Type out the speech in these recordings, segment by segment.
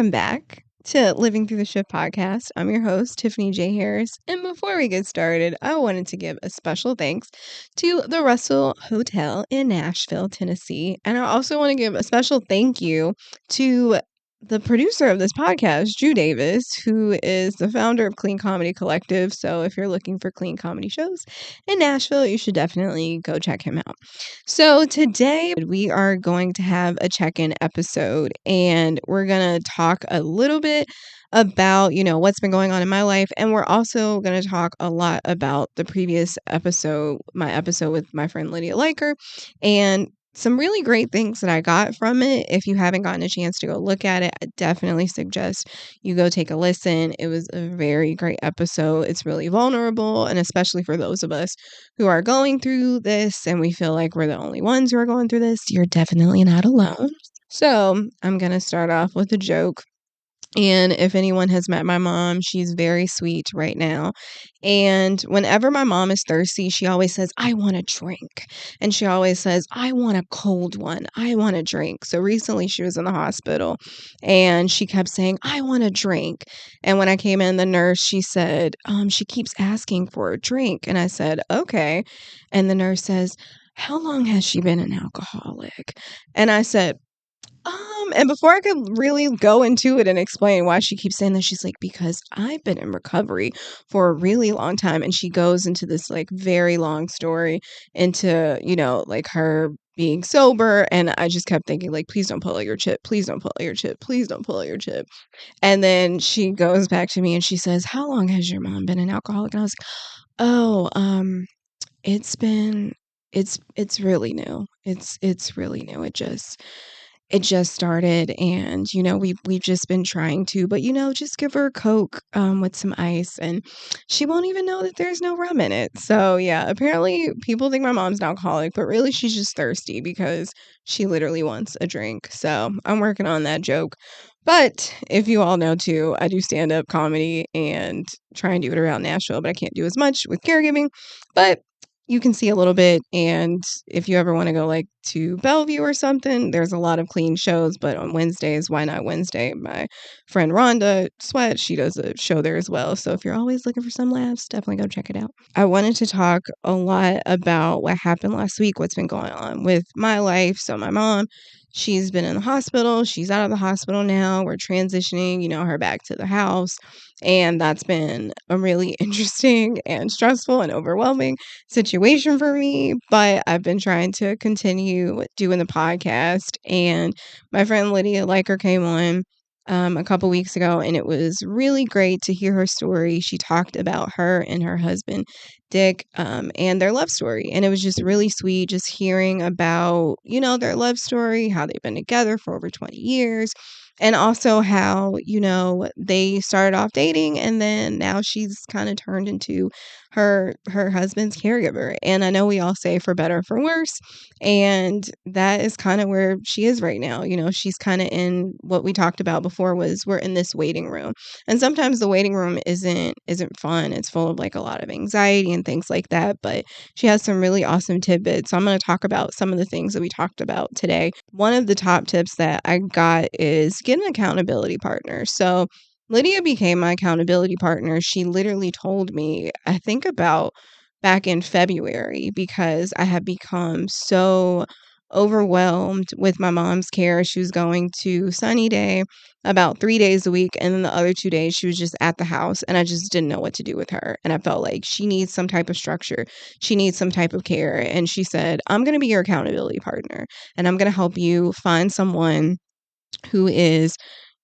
Welcome back to Living Through the Shift podcast. I'm your host, Tiffany J. Harris. And before we get started, I wanted to give a special thanks to the Russell Hotel in Nashville, Tennessee. And I also want to give a special thank you to the producer of this podcast, Drew Davis, who is the founder of Clean Comedy Collective. So if you're looking for clean comedy shows in Nashville, you should definitely go check him out. So today we are going to have a check-in episode, and we're going to talk a little bit about, what's been going on in my life. And we're also going to talk a lot about the previous episode, my episode with my friend Lydia Leiker, and some really great things that I got from it. If you haven't gotten a chance to go look at it, I definitely suggest you go take a listen. It was a very great episode. It's really vulnerable, and especially for those of us who are going through this and we feel like we're the only ones who are going through this, you're definitely not alone. So I'm going to start off with a joke. And if anyone has met my mom, she's very sweet right now. And whenever my mom is thirsty, she always says, I want a drink. And she always says, I want a cold one. I want a drink. So recently she was in the hospital and she kept saying, I want a drink. And when I came in, the nurse, she said, she keeps asking for a drink. And I said, okay. And the nurse says, how long has she been an alcoholic? And I said, and before I could really go into it and explain why she keeps saying that, she's like, because I've been in recovery for a really long time. And she goes into this like very long story into, like her being sober. And I just kept thinking like, please don't pull out your chip. Please don't pull out your chip. Please don't pull out your chip. And then she goes back to me and she says, how long has your mom been an alcoholic? And I was like, oh, it's really new. It's really new. It just started, and we've just been trying to, but just give her a Coke with some ice, and she won't even know that there's no rum in it. So yeah, apparently people think my mom's an alcoholic, but really she's just thirsty because she literally wants a drink. So I'm working on that joke. But if you all know too, I do stand-up comedy and try and do it around Nashville, but I can't do as much with caregiving. But you can see a little bit, and if you ever want to go like to Bellevue or something, there's a lot of clean shows. But on Wednesdays, Why Not Wednesday, my friend Rhonda Sweat, she does a show there as well. So if you're always looking for some laughs, definitely go check it out. I wanted to talk a lot about what happened last week, what's been going on with my life. So my mom, she's been in the hospital. She's out of the hospital now. We're transitioning, her back to the house. And that's been a really interesting and stressful and overwhelming situation for me. But I've been trying to continue doing the podcast. And my friend Lydia Leiker came on a couple weeks ago, and it was really great to hear her story. She talked about her and her husband, Dick, and their love story. And it was just really sweet just hearing about, their love story, how they've been together for over 20 years. And also how, they started off dating, and then now she's kind of turned into her husband's caregiver. And I know we all say for better or for worse, and that is kind of where she is right now. She's kind of in what we talked about before, was we're in this waiting room. And sometimes the waiting room isn't fun. It's full of like a lot of anxiety and things like that, but she has some really awesome tidbits. So I'm going to talk about some of the things that we talked about today. One of the top tips that I got is get an accountability partner. So Lydia became my accountability partner. She literally told me, I think about back in February, because I had become so overwhelmed with my mom's care. She was going to Sunny Day about 3 days a week, and then the other 2 days she was just at the house, and I just didn't know what to do with her. And I felt like she needs some type of structure. She needs some type of care. And she said, I'm going to be your accountability partner, and I'm going to help you find someone who is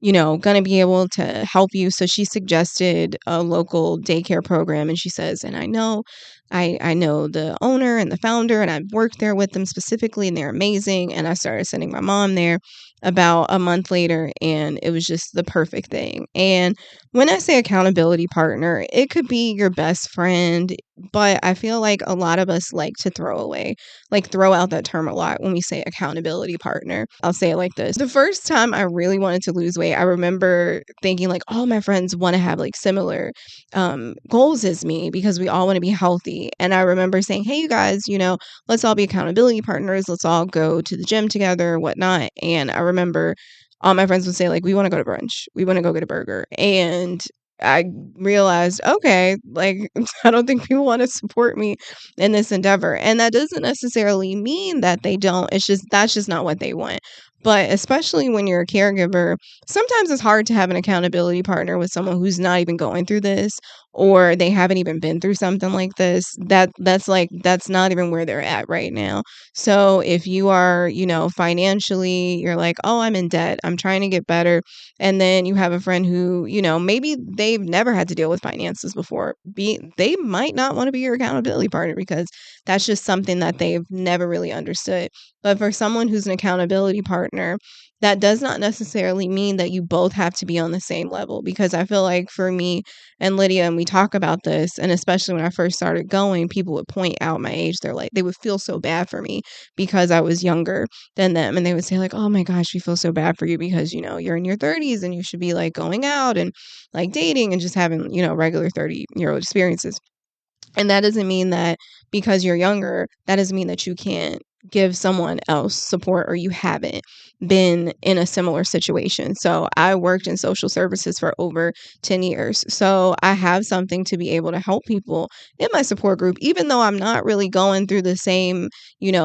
going to be able to help you. So she suggested a local daycare program, and she says, and I know the owner and the founder, and I've worked there with them specifically, and they're amazing. And I started sending my mom there about a month later, and it was just the perfect thing. And when I say accountability partner, it could be your best friend, but I feel like a lot of us like to throw out that term a lot when we say accountability partner. I'll say it like this. The first time I really wanted to lose weight, I remember thinking like all my friends want to have like similar goals as me, because we all want to be healthy. And I remember saying, hey, you guys, let's all be accountability partners. Let's all go to the gym together, whatnot. And I remember all my friends would say, like, "We wanna go to brunch. We wanna go get a burger." And I realized, okay, like, I don't think people wanna support me in this endeavor, and that doesn't necessarily mean that they don't, it's just that's just not what they want. But especially when you're a caregiver, sometimes it's hard to have an accountability partner with someone who's not even going through this, or they haven't even been through something like this. That's not even where they're at right now. So if you are, financially, you're like, "Oh, I'm in debt. I'm trying to get better." And then you have a friend who, maybe they've never had to deal with finances before. They might not want to be your accountability partner because that's just something that they've never really understood. But for someone who's an accountability partner, that does not necessarily mean that you both have to be on the same level, because I feel like for me and Lydia, and we talk about this, and especially when I first started going, people would point out my age. They're like, they would feel so bad for me because I was younger than them. And they would say, like, "Oh my gosh, we feel so bad for you because, you're in your 30s and you should be like going out and like dating and just having, regular 30-year-old experiences." And that doesn't mean that because you're younger, that doesn't mean that you can't give someone else support or you haven't been in a similar situation. So I worked in social services for over 10 years. So I have something to be able to help people in my support group, even though I'm not really going through the same,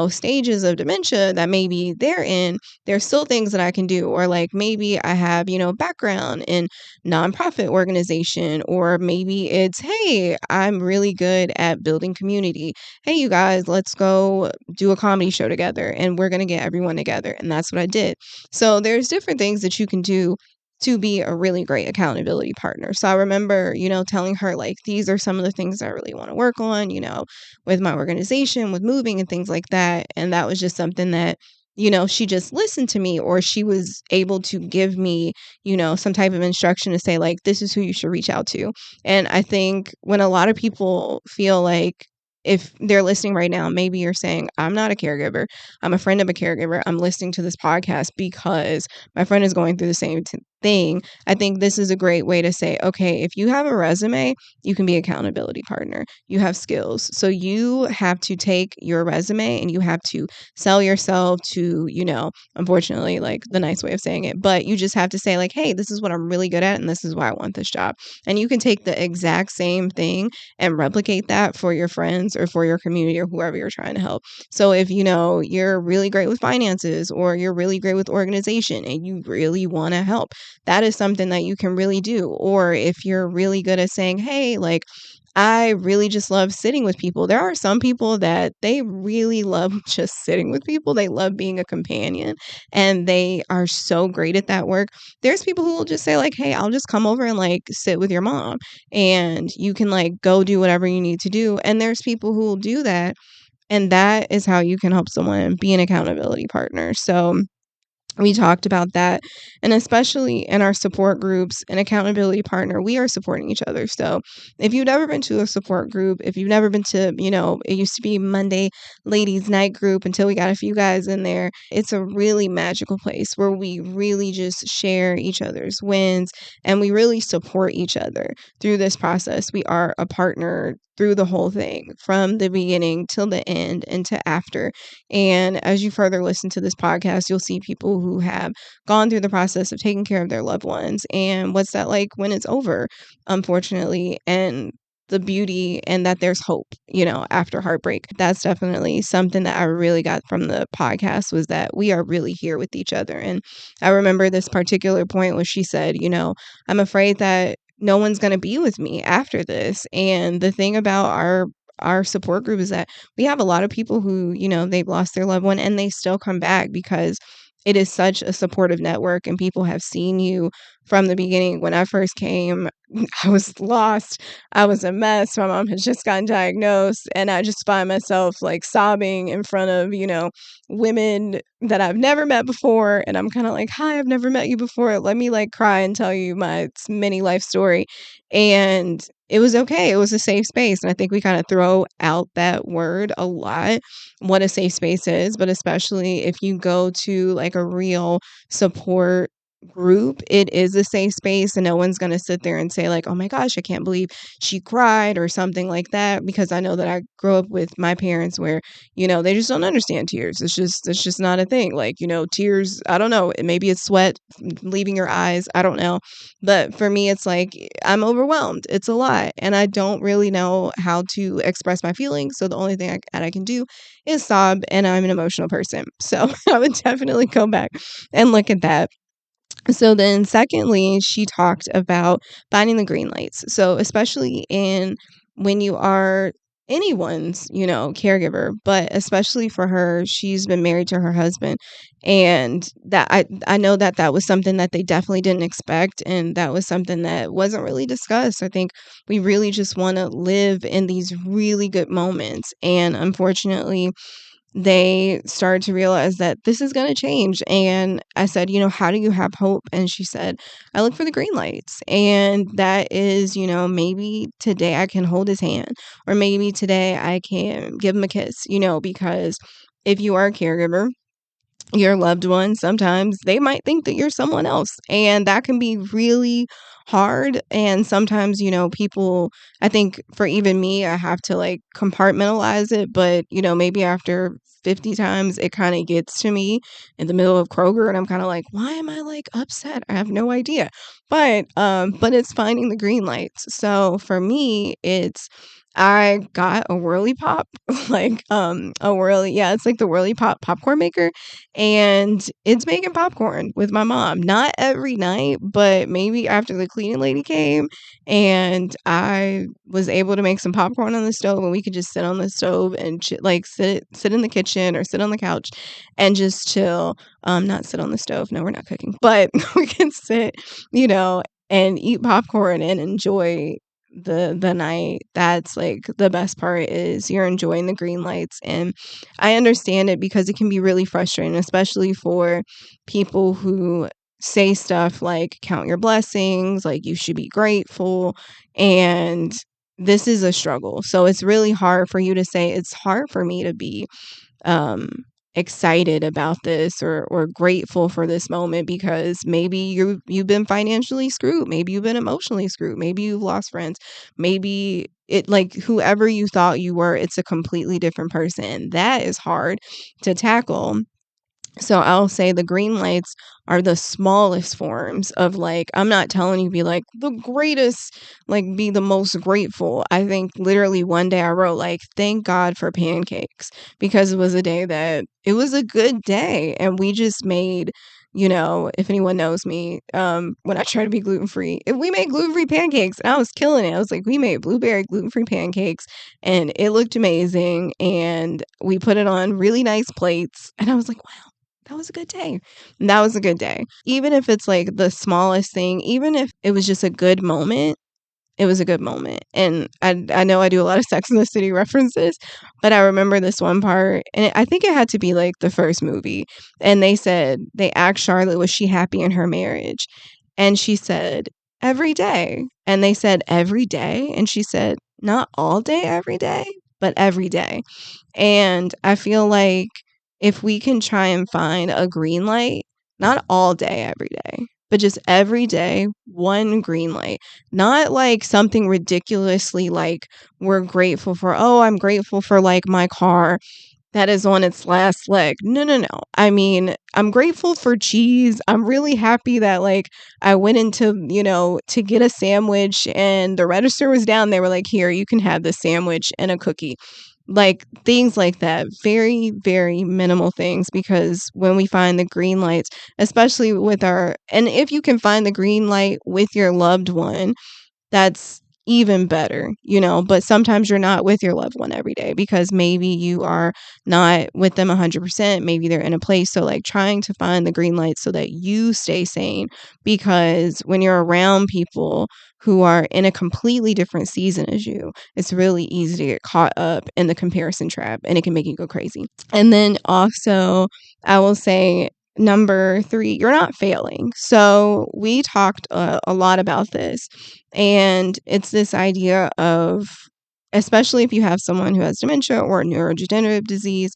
stages of dementia that maybe they're in. There's still things that I can do. Or like maybe I have, background in nonprofit organization, or maybe it's, hey, I'm really good at building community. Hey, you guys, let's go do a comedy show together and we're going to get everyone together. And that's what I did. So there's different things that you can do to be a really great accountability partner. So I remember, telling her, like, these are some of the things I really want to work on, with my organization, with moving and things like that. And that was just something that, she just listened to me, or she was able to give me, some type of instruction to say, like, this is who you should reach out to. And I think when a lot of people feel like, if they're listening right now, maybe you're saying, "I'm not a caregiver. I'm a friend of a caregiver. I'm listening to this podcast because my friend is going through the same thing." I think this is a great way to say, okay, if you have a resume, you can be accountability partner. You have skills. So you have to take your resume and you have to sell yourself to, unfortunately, like the nice way of saying it, but you just have to say, like, "Hey, this is what I'm really good at and this is why I want this job." And you can take the exact same thing and replicate that for your friends or for your community or whoever you're trying to help. So if you're really great with finances, or you're really great with organization and you really want to help, that is something that you can really do. Or if you're really good at saying, "Hey, like, I really just love sitting with people." There are some people that they really love just sitting with people. They love being a companion and they are so great at that work. There's people who will just say, like, "Hey, I'll just come over and like sit with your mom and you can like go do whatever you need to do." And there's people who will do that. And that is how you can help someone be an accountability partner. So we talked about that. And especially in our support groups, an accountability partner, we are supporting each other. So if you've never been to a support group, if you've never been to, it used to be Monday ladies night group until we got a few guys in there. It's a really magical place where we really just share each other's wins and we really support each other through this process. We are a partner through the whole thing, from the beginning till the end and to after. And as you further listen to this podcast, you'll see people who have gone through the process of taking care of their loved ones and what's that like when it's over, unfortunately, and the beauty and that there's hope, after heartbreak. That's definitely something that I really got from the podcast, was that we are really here with each other. And I remember this particular point where she said, "I'm afraid that no one's going to be with me after this." And the thing about our support group is that we have a lot of people who, they've lost their loved one and they still come back because it is such a supportive network and people have seen you from the beginning. When I first came, I was lost. I was a mess. My mom had just gotten diagnosed and I just find myself like sobbing in front of, women that I've never met before. And I'm kind of like, "Hi, I've never met you before. Let me like cry and tell you my mini life story." And it was okay. It was a safe space. And I think we kind of throw out that word a lot, what a safe space is, but especially if you go to like a real support group, it is a safe space, and no one's going to sit there and say like, "Oh my gosh, I can't believe she cried," or something like that, because I know that I grew up with my parents where, they just don't understand tears. It's just not a thing. Like, tears, I don't know, maybe it's sweat leaving your eyes, I don't know. But for me, it's like I'm overwhelmed. It's a lot, and I don't really know how to express my feelings. So the only thing that I can do is sob, and I'm an emotional person. So I would definitely go back and look at that. So then secondly, she talked about finding the green lights. So especially in when you are anyone's, caregiver, but especially for her, she's been married to her husband, and that I know that that was something that they definitely didn't expect, and that was something that wasn't really discussed. I think we really just want to live in these really good moments, and unfortunately they started to realize that this is going to change. And I said, how do you have hope? And she said, I look for the green lights. And that is, maybe today I can hold his hand, or maybe today I can give him a kiss, because if you are a caregiver, your loved one, sometimes they might think that you're someone else. And that can be really hard. And sometimes, people, I think for even me, I have to like compartmentalize it. But, maybe after 50 times, it kind of gets to me in the middle of Kroger. And I'm kind of like, why am I like upset? I have no idea. But it's finding the green lights. So for me, I got a Whirly Pop, like a Whirly, yeah, it's like the Whirly Pop popcorn maker, and it's making popcorn with my mom. Not every night, but maybe after the cleaning lady came and I was able to make some popcorn on the stove, and we could just sit on the stove and like sit in the kitchen or sit on the couch and just chill. Not sit on the stove. No, we're not cooking, but we can sit, you know, and eat popcorn and enjoy the night. That's like the best part, is you're enjoying the green lights. And I understand it because it can be really frustrating, especially for people who say stuff like count your blessings, like you should be grateful, and this is a struggle. So it's really hard for you to say, it's hard for me to be um excited about this, or grateful for this moment, because maybe you've been financially screwed, maybe you've been emotionally screwed, maybe you've lost friends, maybe it, like, whoever you thought you were, it's a completely different person. That is hard to tackle. So I'll say the green lights are the smallest forms of, like, I'm not telling you be like the greatest, like be the most grateful. I think literally one day I wrote like, thank God for pancakes, because it was a day that it was a good day, and we just made, if anyone knows me, when I try to be gluten free, we made gluten free pancakes, and I was killing it. I was like, we made blueberry gluten free pancakes, and it looked amazing, and we put it on really nice plates, and I was like, wow, that was a good day. And that was a good day. Even if it's like the smallest thing, even if it was just a good moment, it was a good moment. And I know I do a lot of Sex and the City references, but I remember this one part, and I think it had to be like the first movie. And they asked Charlotte, was she happy in her marriage? And she said, every day. And they said, every day? And she said, not all day, every day, but every day. And I feel like if we can try and find a green light, not all day, every day, but just every day, one green light, not like something ridiculously like we're grateful for, oh, I'm grateful for like my car that is on its last leg. No, no, no. I mean, I'm grateful for cheese. I'm really happy that like I went into, to get a sandwich and the register was down. They were like, here, you can have the sandwich and a cookie. Like things like that. Very, very minimal things, because when we find the green lights, especially and if you can find the green light with your loved one, that's even better, but sometimes you're not with your loved one every day, because maybe you are not with them 100%. Maybe they're in a place. So like trying to find the green light so that you stay sane, because when you're around people who are in a completely different season as you, it's really easy to get caught up in the comparison trap, and it can make you go crazy. And then also, I will say, number 3, you're not failing. So we talked a lot about this, and it's this idea of, especially if you have someone who has dementia or neurodegenerative disease,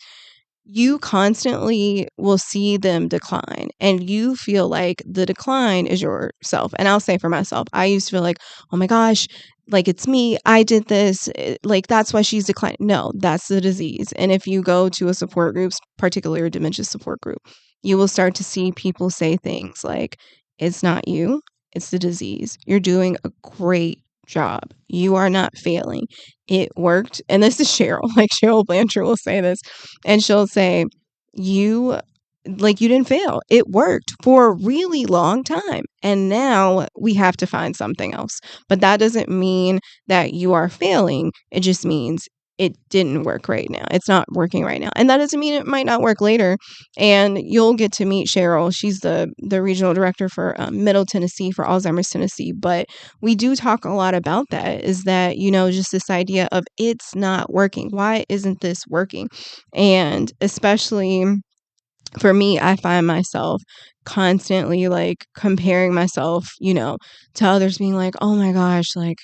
you constantly will see them decline, and you feel like the decline is yourself. And I'll say for myself, I used to feel like, oh my gosh, like it's me, I did this, like that's why she's declining. No, that's the disease. And if you go to a support group, particularly a dementia support group, you will start to see people say things like, it's not you, it's the disease. You're doing a great job, you are not failing, it worked. And this is Cheryl, like Cheryl Blanchard will say this, and she'll say, you you didn't fail, it worked for a really long time, and now we have to find something else. But that doesn't mean that you are failing, it just means it didn't work right now, it's not working right now. And that doesn't mean it might not work later. And you'll get to meet Cheryl, she's the regional director for Middle Tennessee, for Alzheimer's Tennessee. But we do talk a lot about that, is that, just this idea of it's not working, why isn't this working? And especially for me, I find myself constantly like comparing myself, to others, being like, oh my gosh, like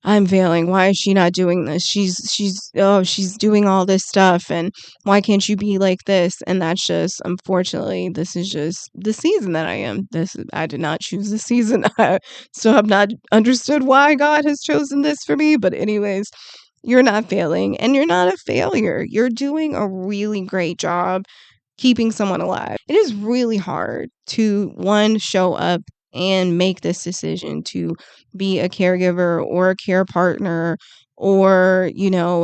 I'm failing. Why is she not doing this? She's doing all this stuff, and why can't you be like this? And that's just, unfortunately, this is just the season that I am. I did not choose the season. I still have not understood why God has chosen this for me. But anyways, you're not failing, and you're not a failure. You're doing a really great job keeping someone alive. It is really hard to, one, show up and make this decision to be a caregiver or a care partner, or,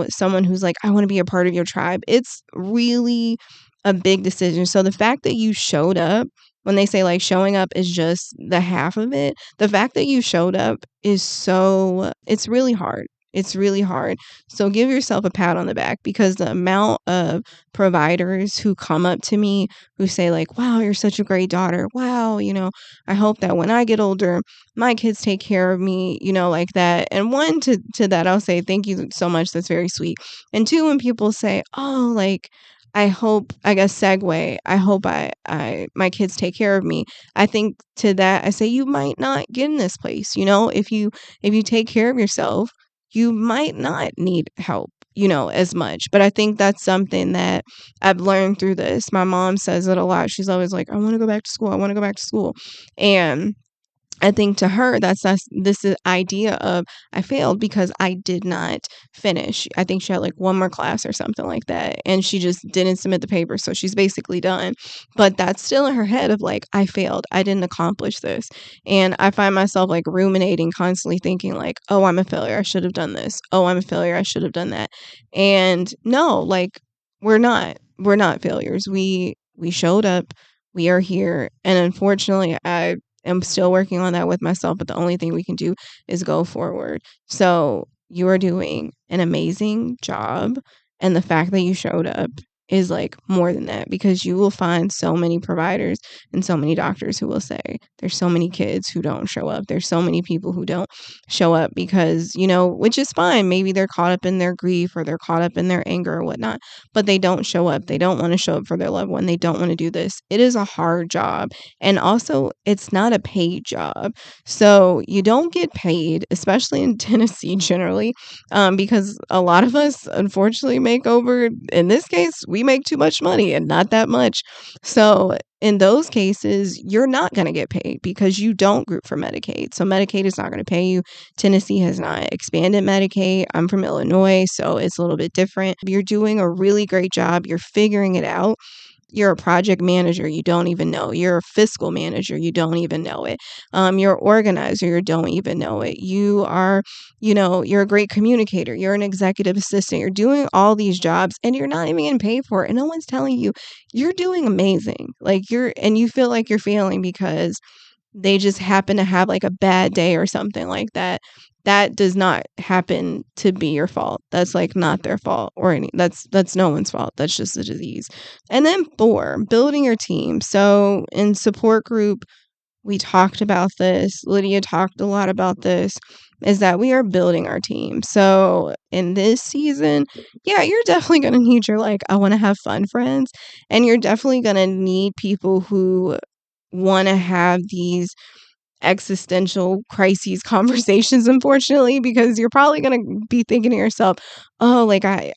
someone who's like, I want to be a part of your tribe. It's really a big decision. So the fact that you showed up, when they say like showing up is just the half of it, the fact that you showed up it's really hard. It's really hard. So give yourself a pat on the back, because the amount of providers who come up to me who say like, wow, you're such a great daughter. Wow, I hope that when I get older, my kids take care of me, like that. And one, to that, I'll say, thank you so much. That's very sweet. And two, when people say, oh, like, I hope, I guess, segue, I hope my kids take care of me. I think to that, I say, you might not get in this place. If you take care of yourself, you might not need help, as much. But I think that's something that I've learned through this. My mom says it a lot. She's always like, I want to go back to school. I want to go back to school. And I think to her, that's this idea of, I failed because I did not finish. I think she had like one more class or something like that, and she just didn't submit the paper, so she's basically done. But that's still in her head of like, I failed. I didn't accomplish this. And I find myself like ruminating, constantly thinking like, oh, I'm a failure. I should have done this. Oh, I'm a failure. I should have done that. And no, like, we're not. We're not failures. We showed up. We are here. And unfortunately, I'm still working on that with myself, but the only thing we can do is go forward. So you are doing an amazing job. And the fact that you showed up is like more than that, because you will find so many providers and so many doctors who will say, there's so many kids who don't show up. There's so many people who don't show up because, which is fine. Maybe they're caught up in their grief, or they're caught up in their anger or whatnot, but they don't show up. They don't want to show up for their loved one. They don't want to do this. It is a hard job. And also, it's not a paid job. So you don't get paid, especially in Tennessee generally, because a lot of us, unfortunately, make over, in this case, we make too much money and not that much. So in those cases, you're not going to get paid because you don't group for Medicaid. So Medicaid is not going to pay you. Tennessee has not expanded Medicaid. I'm from Illinois, so it's a little bit different. You're doing a really great job. You're figuring it out. You're a project manager, you don't even know. You're a fiscal manager, you don't even know it. You're an organizer, you don't even know it. You are, you're a great communicator. You're an executive assistant. You're doing all these jobs and you're not even getting paid for it. And no one's telling you you're doing amazing. And you feel like you're failing because they just happen to have like a bad day or something like that. That does not happen to be your fault. That's like not their fault or that's no one's fault. That's just a disease. And then 4, building your team. So in support group, we talked about this. Lydia talked a lot about this, is that we are building our team. So in this season, yeah, you're definitely going to need your like, I want to have fun friends. And you're definitely going to need people who want to have these existential crises conversations, unfortunately, because you're probably going to be thinking to yourself, oh, like I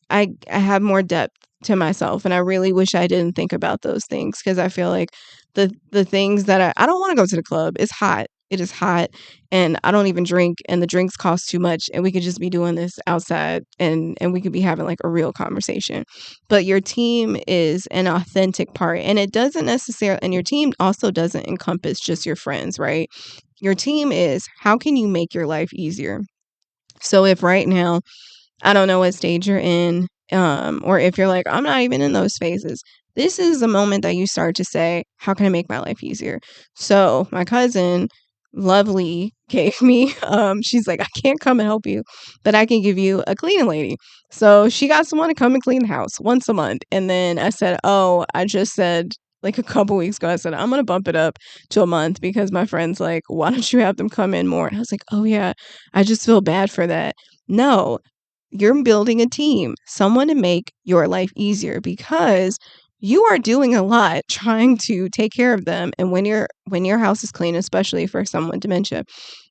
have more depth to myself. And I really wish I didn't think about those things, because I feel like the things that I don't want to go to the club. It's hot. It is hot, and I don't even drink, and the drinks cost too much, and we could just be doing this outside, and we could be having like a real conversation. But your team is an authentic part, and it doesn't necessarily, and your team also doesn't encompass just your friends, right? Your team is, how can you make your life easier? So if right now, I don't know what stage you're in, or if you're like, I'm not even in those phases. This is the moment that you start to say, how can I make my life easier? So my cousin, Lovely, gave me, she's like, I can't come and help you, but I can give you a cleaning lady. So she got someone to come and clean the house once a month. And then I said, oh, I just said, like a couple weeks ago, I said, I'm going to bump it up to a month, because my friend's like, why don't you have them come in more? And I was like, oh yeah, I just feel bad for that. No, you're building a team, someone to make your life easier, because you are doing a lot trying to take care of them. And when your house is clean, especially for someone with dementia,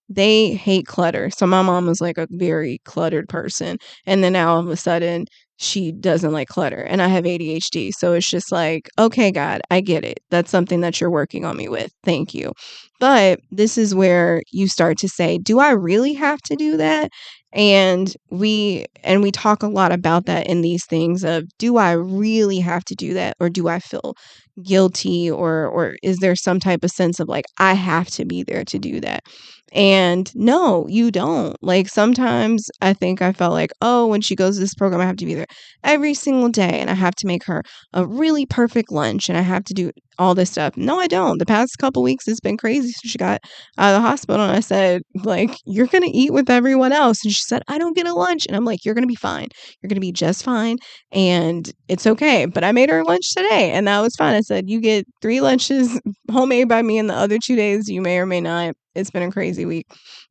they hate clutter. So my mom was like a very cluttered person. And then now all of a sudden she doesn't like clutter. And I have ADHD. So it's just like, okay, God, I get it. That's something that you're working on me with. Thank you. But this is where you start to say, do I really have to do that? And we talk a lot about that in these things of, do I really have to do that, or do I feel guilty, or is there some type of sense of like, I have to be there to do that? And no, you don't. Like, sometimes I think I felt like, oh, when she goes to this program, I have to be there every single day, and I have to make her a really perfect lunch, and I have to do all this stuff. No, I don't. The past couple weeks, it's been crazy since she got out of the hospital. And I said, like, you're going to eat with everyone else. And she said, I don't get a lunch. And I'm like, you're going to be fine. You're going to be just fine. And it's okay. But I made her lunch today, and that was fine. I said, you get 3 lunches homemade by me, and the other 2 days you may or may not. It's been a crazy week.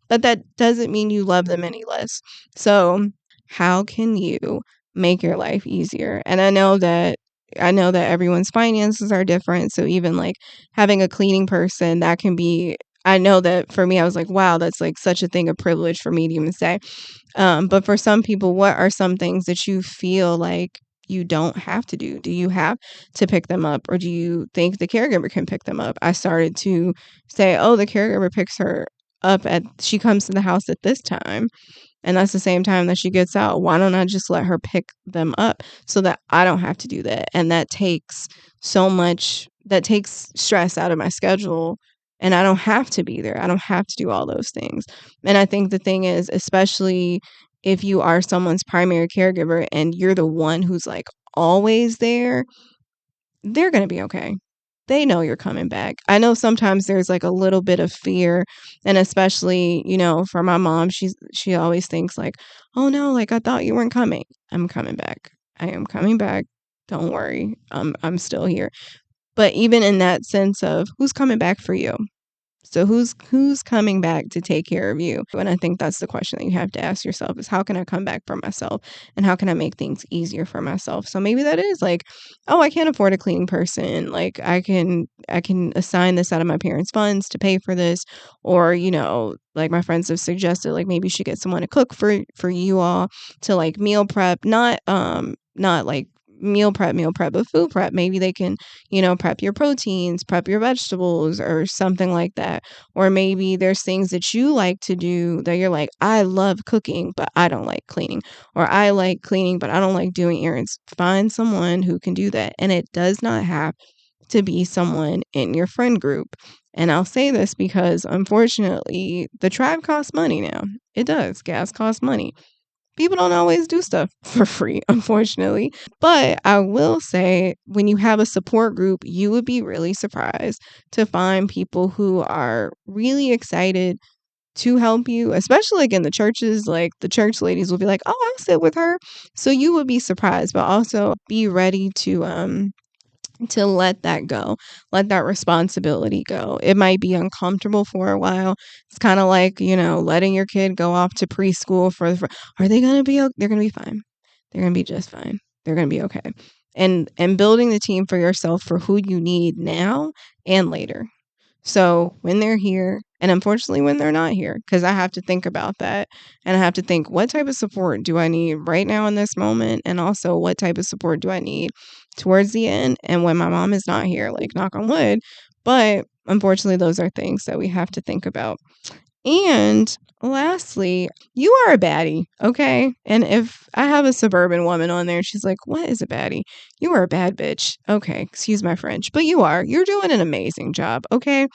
But that doesn't mean you love them any less. So how can you make your life easier? And I know that everyone's finances are different. So even like having a cleaning person, that can be, I know that for me, I was like, wow, that's like such a thing of privilege for me to even say. But for some people, what are some things that you feel like you don't have to do? Do you have to pick them up, or do you think the caregiver can pick them up? I started to say, oh, the caregiver picks her up she comes to the house at this time, and that's the same time that she gets out. Why don't I just let her pick them up, so that I don't have to do that? And that takes stress out of my schedule, and I don't have to be there. I don't have to do all those things. And I think the thing is, especially if you are someone's primary caregiver and you're the one who's like always there, they're going to be okay. They know you're coming back. I know sometimes there's like a little bit of fear, and especially, for my mom, she always thinks like, "Oh no, like I thought you weren't coming." I'm coming back. I am coming back. Don't worry. I'm still here. But even in that sense of, who's coming back for you? So who's coming back to take care of you? And I think that's the question that you have to ask yourself, is how can I come back for myself, and how can I make things easier for myself? So maybe that is like, oh, I can't afford a cleaning person. Like I can assign this out of my parents' funds to pay for this, or like my friends have suggested, like maybe you should get someone to cook for you all, to like meal prep, not like meal prep, but food prep. Maybe they can prep your proteins, prep your vegetables, or something like that. Or maybe there's things that you like to do that you're like, I love cooking, but I don't like cleaning. Or I like cleaning, but I don't like doing errands. Find someone who can do that. And it does not have to be someone in your friend group. And I'll say this because, unfortunately, the tribe costs money now. It does. Gas costs money. People don't always do stuff for free, unfortunately. But I will say, when you have a support group, you would be really surprised to find people who are really excited to help you, especially like in the churches. Like the church ladies will be like, oh, I'll sit with her. So you would be surprised, but also be ready to let that go, let that responsibility go. It might be uncomfortable for a while. It's kind of like, letting your kid go off to preschool are they going to be, they're going to be fine. They're going to be just fine. They're going to be okay. And building the team for yourself for who you need now and later. So when they're here, and unfortunately when they're not here, because I have to think about that, and I have to think, what type of support do I need right now in this moment? And also, what type of support do I need towards the end and when my mom is not here, like knock on wood. But unfortunately, those are things that we have to think about. And lastly, you are a baddie, okay? And if I have a suburban woman on there, she's like, what is a baddie? You are a bad bitch. Okay, excuse my French, but you are. You're doing an amazing job, okay?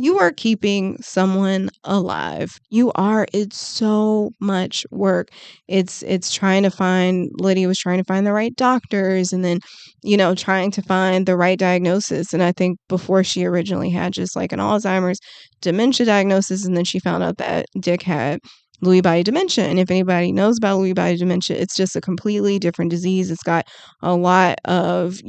You are keeping someone alive. You are. It's so much work. It's trying to find, Lydia was trying to find the right doctors, and then, trying to find the right diagnosis. And I think before, she originally had just like an Alzheimer's dementia diagnosis, and then she found out that Dick had Lewy body dementia. And if anybody knows about Lewy body dementia, it's just a completely different disease. It's got a lot of,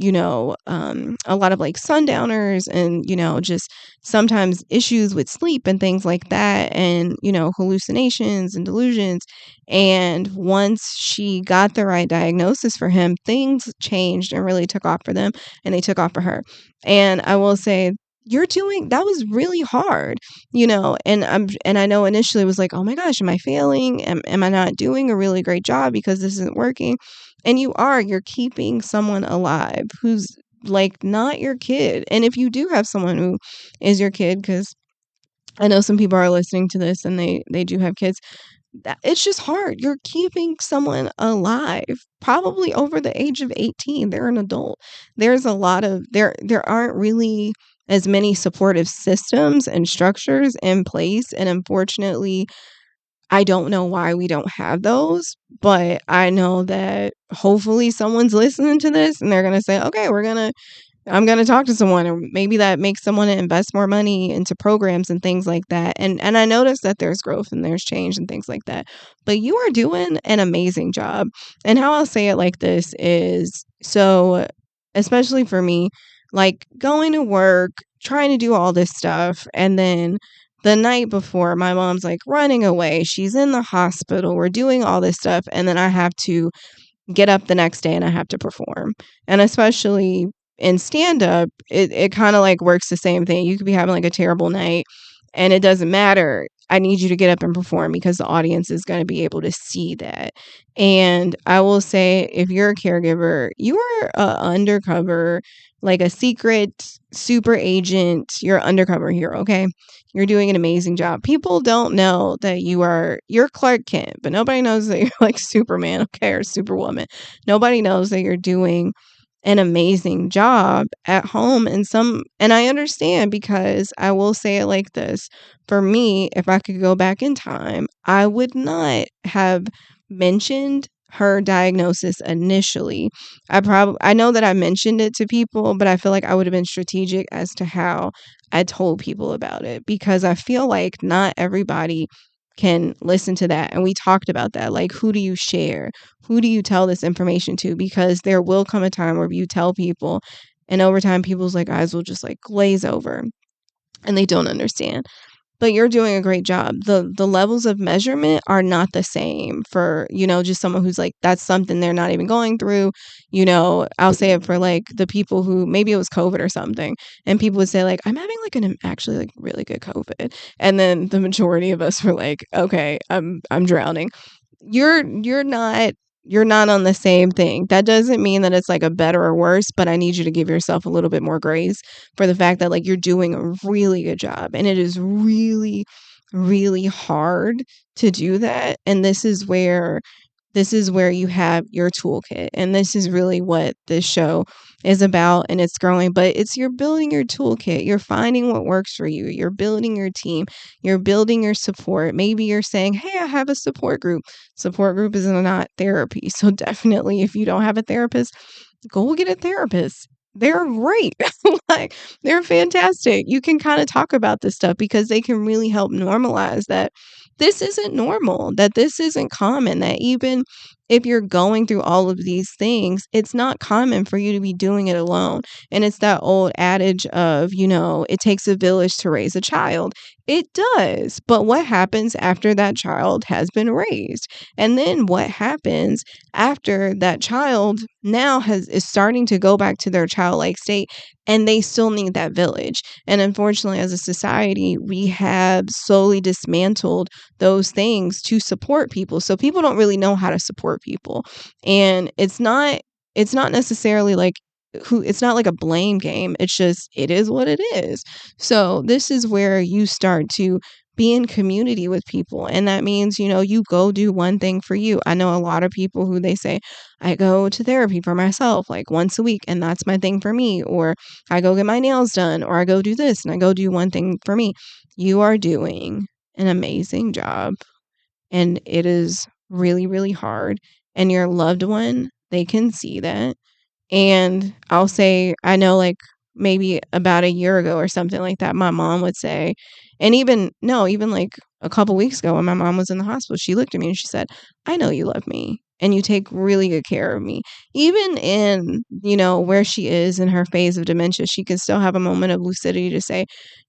like sundowners, and, just sometimes issues with sleep and things like that, and, hallucinations and delusions. And once she got the right diagnosis for him, things changed and really took off for them, and they took off for her. And I will say, that was really hard, and I know initially it was like, oh my gosh, am I failing? Am I not doing a really great job because this isn't working? And you're keeping someone alive who's like not your kid. And if you do have someone who is your kid, because I know some people are listening to this and they do have kids, it's just hard. You're keeping someone alive, probably over the age of 18. They're an adult. There's a lot of there aren't really as many supportive systems and structures in place, and unfortunately, I don't know why we don't have those, but I know that hopefully someone's listening to this and they're going to say, "Okay, I'm going to talk to someone," or maybe that makes someone invest more money into programs and things like that. And I noticed that there's growth and there's change and things like that. But you are doing an amazing job. And how I'll say it like this is, so especially for me, like going to work, trying to do all this stuff, and then the night before, my mom's like running away. She's in the hospital. We're doing all this stuff, and then I have to get up the next day and I have to perform. And especially in stand up, it kind of like works the same thing. You could be having like a terrible night and it doesn't matter. I need you to get up and perform because the audience is going to be able to see that. And I will say, if you're a caregiver, you are undercover, like a secret super agent. You're an undercover hero, okay? You're doing an amazing job. People don't know that you're Clark Kent, but nobody knows that you're like Superman, okay, or Superwoman. Nobody knows that you're doing an amazing job at home. And I understand, because I will say it like this. For me, if I could go back in time, I would not have mentioned her diagnosis initially. I know that I mentioned it to people, but I feel like I would have been strategic as to how I told people about it, because I feel like not everybody can listen to that. And we talked about that. Like, who do you share? Who do you tell this information to? Because there will come a time where you tell people, and over time, people's like eyes will just like glaze over and they don't understand. But you're doing a great job. The levels of measurement are not the same for, just someone who's like, that's something they're not even going through. I'll say it for like the people who maybe it was COVID or something, and people would say like, I'm having like an actually like really good COVID. And then the majority of us were like, okay, I'm drowning. You're not on the same thing. That doesn't mean that it's like a better or worse, but I need you to give yourself a little bit more grace for the fact that like you're doing a really good job, and it is really, really hard to do that. And this is where you have your toolkit, and this is really what this show is about, and it's growing. But you're building your toolkit, you're finding what works for you, you're building your team, you're building your support. Maybe you're saying, hey, I have a support group is not therapy. So definitely, if you don't have a therapist, go get a therapist. They're great. Like, they're fantastic. You can kind of talk about this stuff because they can really help normalize that this isn't normal, that this isn't common, that even if you're going through all of these things, it's not common for you to be doing it alone. And it's that old adage of, it takes a village to raise a child. It does. But what happens after that child has been raised? And then what happens after that child now is starting to go back to their childlike state, and they still need that village. And unfortunately, as a society, we have slowly dismantled those things to support people. So people don't really know how to support people. And it's not necessarily like it's not like a blame game. It's just it is what it is. So this is where you start to be in community with people. And that means, you go do one thing for you. I know a lot of people who they say, I go to therapy for myself like once a week, and that's my thing for me. Or I go get my nails done, or I go do this and I go do one thing for me. You are doing an amazing job, and it is really, really hard. And your loved one, they can see that. And I'll say, I know like maybe about a year ago or something like that, my mom would say, and even like a couple weeks ago when my mom was in the hospital, she looked at me and she said, I know you love me and you take really good care of me. Even in, where she is in her phase of dementia, she can still have a moment of lucidity to say,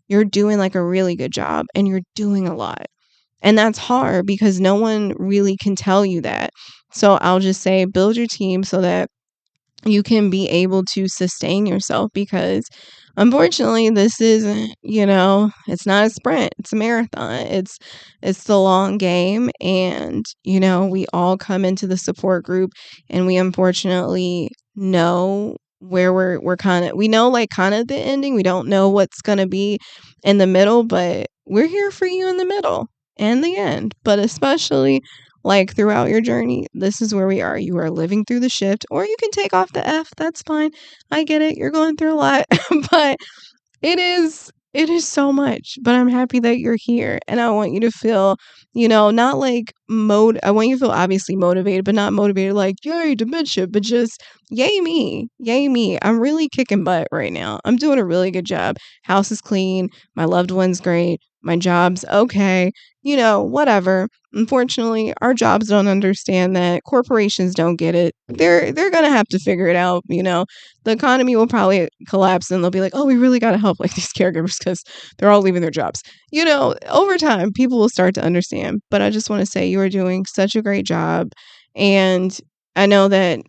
you're doing like a really good job and you're doing a lot. And that's hard because no one really can tell you that. So I'll just say, build your team so that you can be able to sustain yourself, because unfortunately this isn't, it's not a sprint, it's a marathon. It's the long game. And we all come into the support group and we unfortunately know where we're kind of, we know like kind of the ending. We don't know what's going to be in the middle, but we're here for you in the middle and the end. But especially like throughout your journey, this is where we are. You are living through the shift, or you can take off the F. That's fine. I get it. You're going through a lot, but it is so much. But I'm happy that you're here, and I want you to feel, not like I want you to feel obviously motivated, but not motivated like yay dementia, but just yay me, yay me. I'm really kicking butt right now. I'm doing a really good job. House is clean. My loved one's great. My job's okay. Whatever. Unfortunately, our jobs don't understand that. Corporations don't get it. They're gonna have to figure it out. The economy will probably collapse, and they'll be like, "Oh, we really gotta help like these caregivers because they're all leaving their jobs." Over time, people will start to understand. But I just want to say you are doing such a great job, and I know that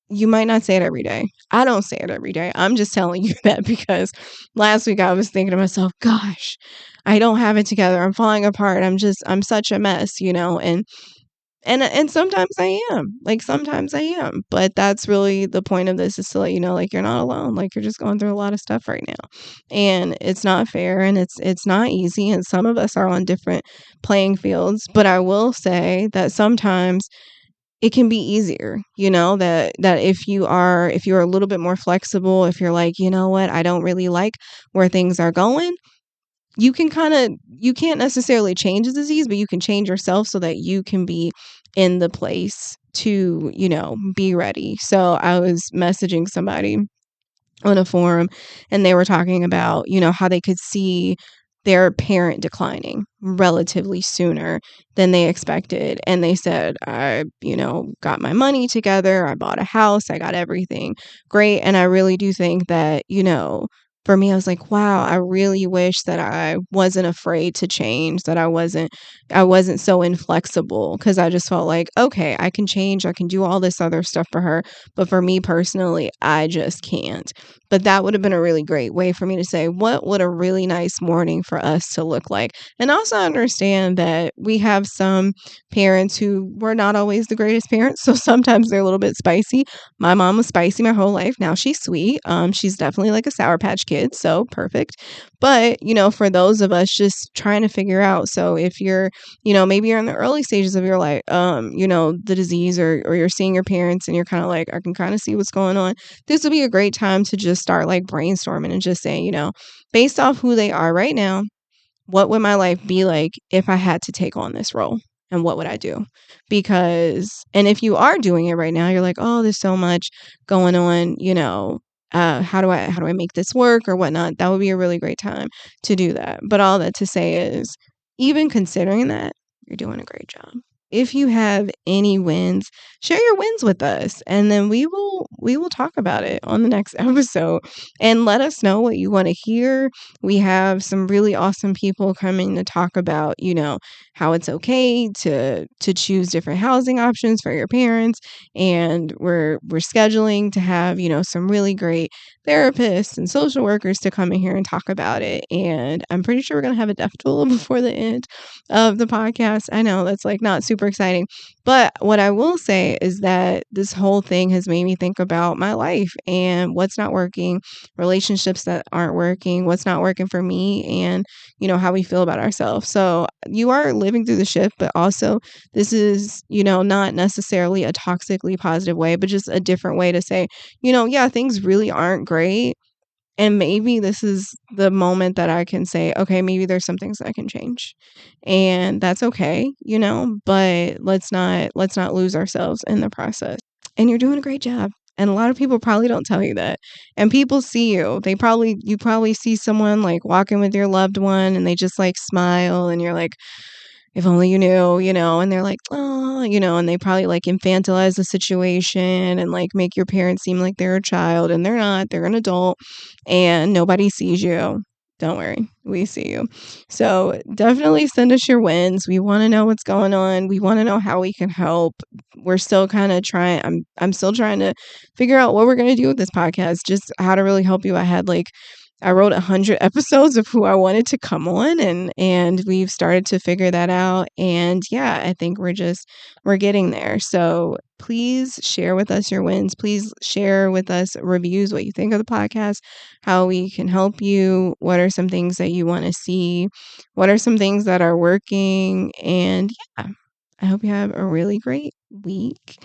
you might not say it every day. I don't say it every day. I'm just telling you that because last week I was thinking to myself, gosh, I don't have it together. I'm falling apart. I'm such a mess, and sometimes I am. Like sometimes I am. But that's really the point of this, is to let you know like you're not alone. Like you're just going through a lot of stuff right now. And it's not fair and it's not easy, and some of us are on different playing fields, but I will say that sometimes it can be easier, that if you're a little bit more flexible, if you're like, you know what, I don't really like where things are going, you can't necessarily change the disease, but you can change yourself so that you can be in the place to, be ready. So I was messaging somebody on a forum, and they were talking about, how they could see their parent declining relatively sooner than they expected. And they said, I, got my money together, I bought a house, I got everything great. And I really do think that, for me, I was like, wow, I really wish that I wasn't afraid to change, that I wasn't so inflexible, because I just felt like, okay, I can change, I can do all this other stuff for her, but for me personally, I just can't. But that would have been a really great way for me to say, what would a really nice morning for us to look like? And also understand that we have some parents who were not always the greatest parents. So sometimes they're a little bit spicy. My mom was spicy my whole life. Now she's sweet. She's definitely like a Sour Patch Kid. So perfect. But, for those of us just trying to figure out. So if you're, maybe you're in the early stages of your life, the disease, or you're seeing your parents and you're kind of like, I can kind of see what's going on. This would be a great time to just start like brainstorming and just saying, based off who they are right now, what would my life be like if I had to take on this role? And what would I do? And if you are doing it right now, you're like, oh, there's so much going on, how do I make this work or whatnot? That would be a really great time to do that. But all that to say is, even considering that, you're doing a great job. if you have any wins, share your wins with us, and then we will talk about it on the next episode, and let us know what you want to hear. We have some really awesome people coming to talk about, how it's okay to choose different housing options for your parents, and we're scheduling to have, some really great therapists and social workers to come in here and talk about it. And I'm pretty sure we're going to have a deaf doula before the end of the podcast. I know that's like not super exciting, but what I will say is that this whole thing has made me think about my life and what's not working, relationships that aren't working, what's not working for me, and how we feel about ourselves. So you are living through the shift, but also this is, not necessarily a toxically positive way, but just a different way to say, yeah, things really aren't great. And maybe this is the moment that I can say, okay, maybe there's some things that I can change. And that's okay, but let's not lose ourselves in the process. And you're doing a great job. And a lot of people probably don't tell you that. And people see you. You probably see someone like walking with your loved one and they just like smile and you're like, if only you knew, and they're like, oh, and they probably like infantilize the situation and like make your parents seem like they're a child, and they're not, they're an adult, and nobody sees you. Don't worry, we see you. So definitely send us your wins. We want to know what's going on. We want to know how we can help. We're still kind of trying. I'm still trying to figure out what we're going to do with this podcast, just how to really help you. I wrote 100 episodes of who I wanted to come on, and we've started to figure that out. And yeah, I think we're getting there. So please share with us your wins. Please share with us reviews, what you think of the podcast, how we can help you. What are some things that you want to see? What are some things that are working? And yeah, I hope you have a really great week.